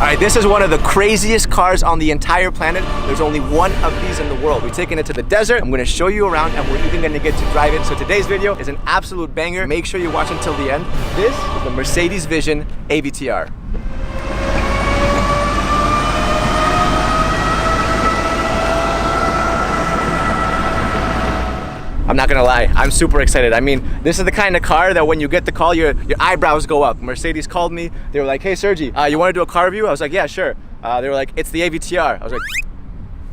right, this is one of the craziest cars on the entire planet. There's only one of these in the world. We're taking it to the desert. I'm gonna show you around and we're even gonna get to drive it. So today's video is an absolute banger. Make sure you watch until the end. This is the Mercedes Vision AVTR. I'm not gonna lie, I'm super excited. I mean, this is the kind of car that when you get the call, your eyebrows go up. Mercedes called me. They were like, hey Sergi, you wanna do a car review? I was like, yeah, sure. They were like, it's the AVTR. I was like,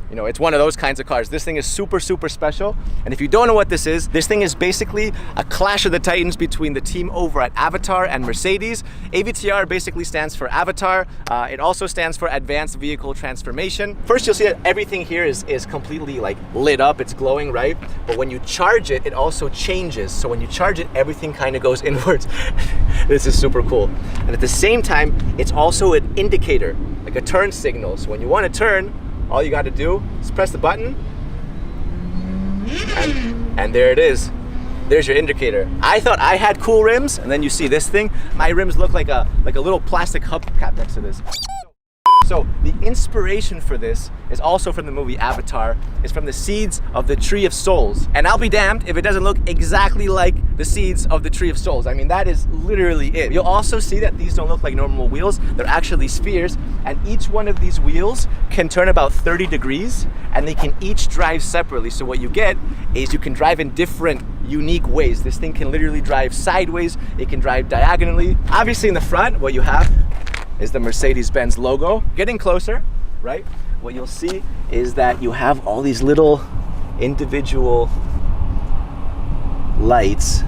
you know, it's one of those kinds of cars. This thing is super, super special. And if you don't know what this is basically a clash of the titans between the team over at AVTR and Mercedes. AVTR basically stands for Avatar. It also stands for Advanced Vehicle Transformation. First, you'll see that everything here is completely like lit up. It's glowing, right? But when you charge it, it also changes. So when you charge it, everything kind of goes inwards. This is super cool. And at the same time, it's also an indicator, like a turn signal. So when you want to turn, all you got to do is press the button and there it is. There's your indicator. I thought I had cool rims, and then you see this thing. My rims look like a little plastic hubcap next to this. So the inspiration for this is also from the movie Avatar. It's from the seeds of the Tree of Souls. And I'll be damned if it doesn't look exactly like the seeds of the Tree of Souls. I mean, that is literally it. You'll also see that these don't look like normal wheels. They're actually spheres. And each one of these wheels can turn about 30 degrees and they can each drive separately. So what you get is you can drive in different unique ways. This thing can literally drive sideways. It can drive diagonally. Obviously in the front, what you have is the Mercedes-Benz logo. Getting closer, right? What you'll see is that you have all these little individual lights.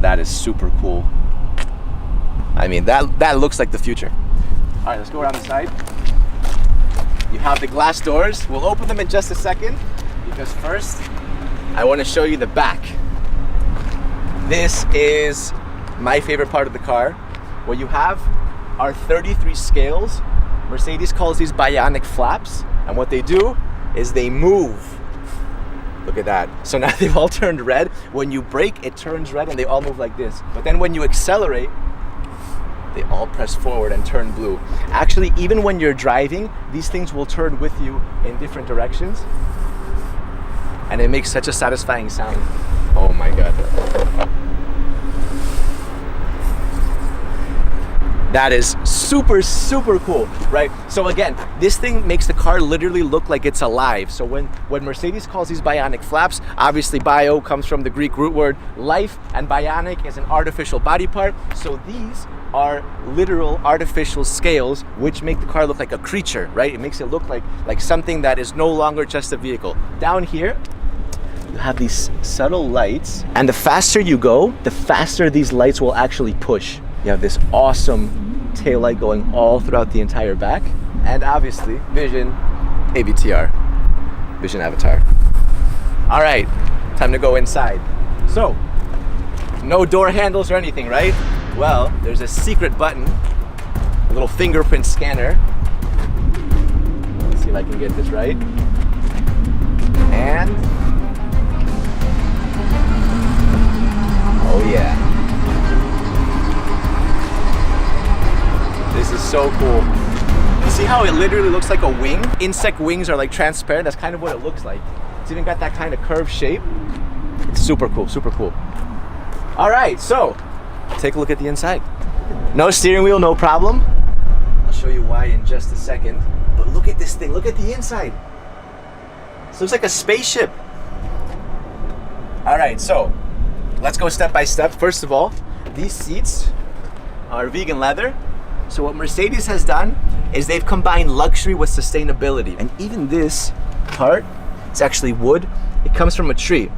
That is super cool. I mean, that looks like the future. All right, let's go around the side. You have the glass doors. We'll open them in just a second because first, I want to show you the back. This is my favorite part of the car. What you have are 33 scales. Mercedes calls these bionic flaps, and what they do is they move. Look at that. So now they've all turned red. When you brake, it turns red and they all move like this. But then when you accelerate, they all press forward and turn blue. Actually, even when you're driving, these things will turn with you in different directions. And it makes such a satisfying sound. Oh my God. That is super, super cool, right? So again, this thing makes the car literally look like it's alive. So when Mercedes calls these bionic flaps, obviously bio comes from the Greek root word life, and bionic is an artificial body part. So these are literal artificial scales which make the car look like a creature, right? It makes it look like something that is no longer just a vehicle. Down here, you have these subtle lights, and the faster you go, the faster these lights will actually push. You have this awesome taillight going all throughout the entire back. And obviously, Vision AVTR, Vision Avatar. All right, time to go inside. So, no door handles or anything, right? Well, there's a secret button, a little fingerprint scanner. Let's see if I can get this right. And, oh yeah. This is so cool. You see how it literally looks like a wing? Insect wings are like transparent. That's kind of what it looks like. It's even got that kind of curved shape. It's super cool, super cool. All right, so take a look at the inside. No steering wheel, no problem. I'll show you why in just a second. But look at this thing, look at the inside. This looks like a spaceship. All right, so let's go step by step. First of all, these seats are vegan leather. So what Mercedes has done is they've combined luxury with sustainability. And even this part, it's actually wood. It comes from a tree.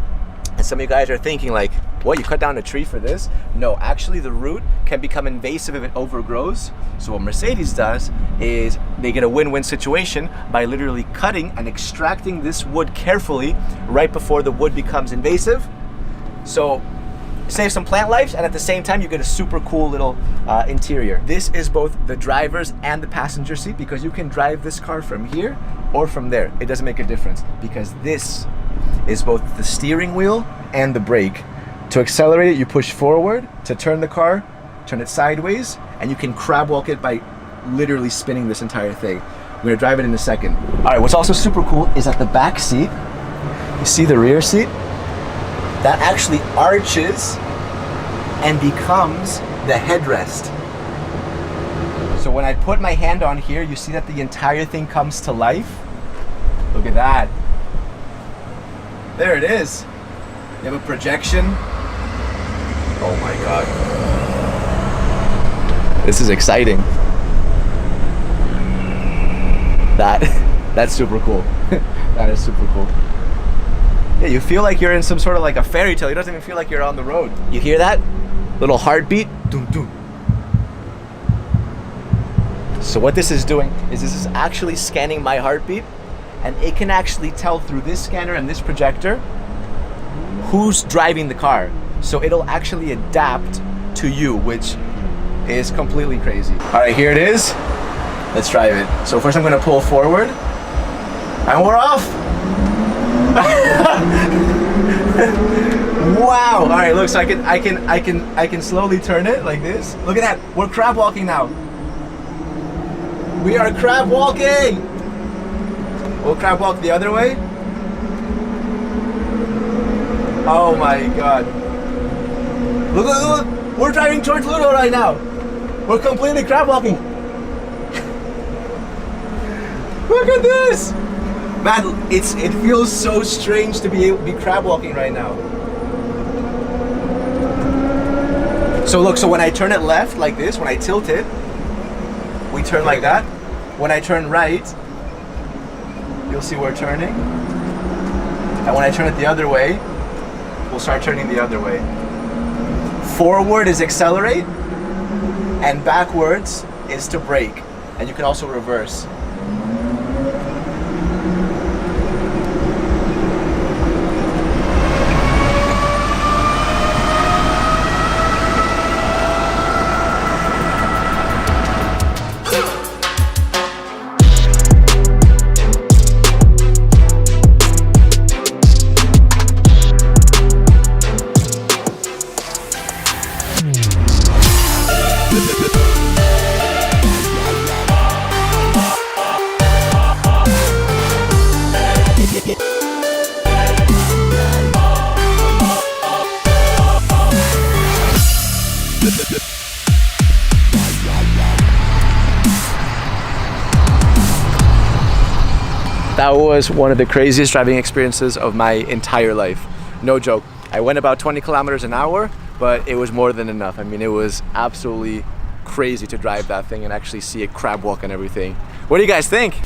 And some of you guys are thinking like, what, you cut down a tree for this? No, actually the root can become invasive if it overgrows. So what Mercedes does is they get a win-win situation by literally cutting and extracting this wood carefully right before the wood becomes invasive. So save some plant lives, and at the same time you get a super cool little interior. This is both the driver's and the passenger seat because you can drive this car from here or from there. It doesn't make a difference because this is both the steering wheel and the brake. To accelerate it, you push forward. To turn the car, turn it sideways, and you can crab walk it by literally spinning this entire thing. I'm gonna drive it in a second. All right, what's also super cool is that the back seat, you see the rear seat? That actually arches and becomes the headrest. So when I put my hand on here, you see that the entire thing comes to life. Look at that. There it is. You have a projection. Oh my God. This is exciting. That's super cool. That is super cool. Yeah, you feel like you're in some sort of like a fairy tale. It doesn't even feel like you're on the road. You hear that? Little heartbeat. Dum, dum. So what this is doing is this is actually scanning my heartbeat, and it can actually tell through this scanner and this projector who's driving the car. So it'll actually adapt to you, which is completely crazy. All right, here it is. Let's drive it. So first I'm gonna pull forward, and we're off. Wow. All right, look, so I can slowly turn it like this. Look at that. We're crab walking now. We are crab walking. We'll crab walk the other way. Oh my God. Look, look, look. We're driving towards Ludo right now. We're completely crab walking. Look at this. Man, it feels so strange to be crab walking right now. So look, so when I turn it left like this, when I tilt it, we turn like that. When I turn right, you'll see we're turning. And when I turn it the other way, we'll start turning the other way. Forward is accelerate, and backwards is to brake. And you can also reverse. That was one of the craziest driving experiences of my entire life. No joke. I went about 20 kilometers an hour, but it was more than enough. I mean, it was absolutely crazy to drive that thing and actually see it crab walk and everything. What do you guys think?